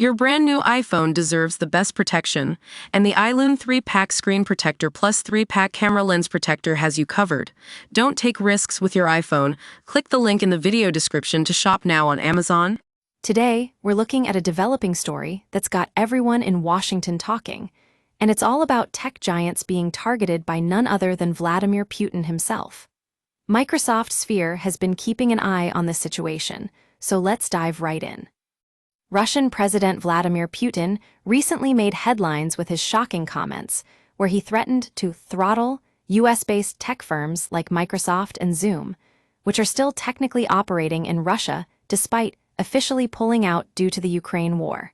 Your brand new iPhone deserves the best protection, and the iLune 3-pack screen protector plus 3-pack camera lens protector has you covered. Don't take risks with your iPhone. Click the link in the video description to shop now on Amazon. Today, we're looking at a developing story that's got everyone in Washington talking, and it's all about tech giants being targeted by none other than Vladimir Putin himself. Microsoft Sphere has been keeping an eye on this situation, so let's dive right in. Russian President Vladimir Putin recently made headlines with his shocking comments, where he threatened to throttle US-based tech firms like Microsoft and Zoom, which are still technically operating in Russia despite officially pulling out due to the Ukraine war.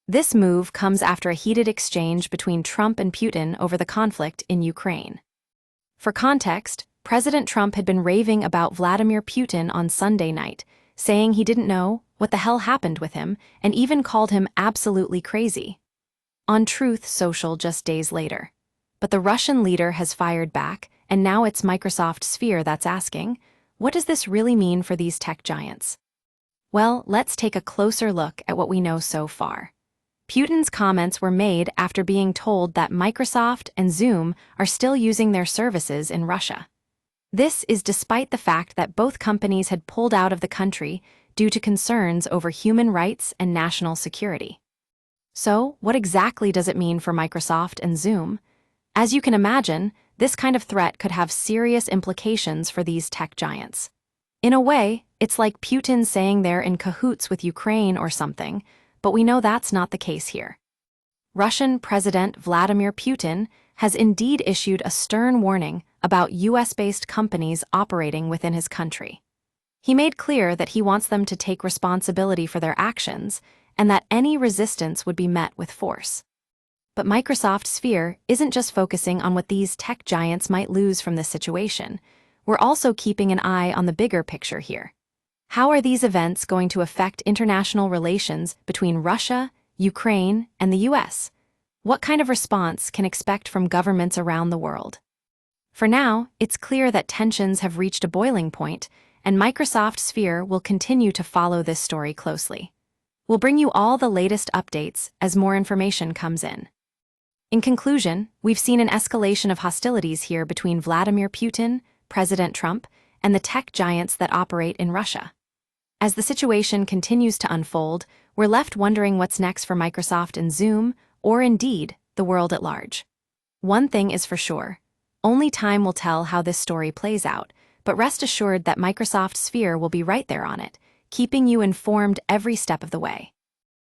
This move comes after a heated exchange between Trump and Putin over the conflict in Ukraine. For context, President Trump had been raving about Vladimir Putin on Sunday night, saying he didn't know what the hell happened with him, and even called him absolutely crazy. On Truth Social just days later. But the Russian leader has fired back, and now it's Microsoft Sphere that's asking, what does this really mean for these tech giants? Well, let's take a closer look at what we know so far. Putin's comments were made after being told that Microsoft and Zoom are still using their services in Russia. This is despite the fact that both companies had pulled out of the country due to concerns over human rights and national security. So, what exactly does it mean for Microsoft and Zoom? As you can imagine, this kind of threat could have serious implications for these tech giants. In a way, it's like Putin saying they're in cahoots with Ukraine or something, but we know that's not the case here. Russian President Vladimir Putin has indeed issued a stern warning about US-based companies operating within his country. He made clear that he wants them to take responsibility for their actions and that any resistance would be met with force. But Microsoft Sphere isn't just focusing on what these tech giants might lose from this situation. We're also keeping an eye on the bigger picture here. How are these events going to affect international relations between Russia, Ukraine, and the US? What kind of response can expect from governments around the world? For now, it's clear that tensions have reached a boiling point, and Microsoft Sphere will continue to follow this story closely. We'll bring you all the latest updates as more information comes in. In conclusion, we've seen an escalation of hostilities here between Vladimir Putin, President Trump, and the tech giants that operate in Russia. As the situation continues to unfold, we're left wondering what's next for Microsoft and Zoom, or indeed, the world at large. One thing is for sure, only time will tell how this story plays out, but rest assured that Microsoft Sphere will be right there on it, keeping you informed every step of the way.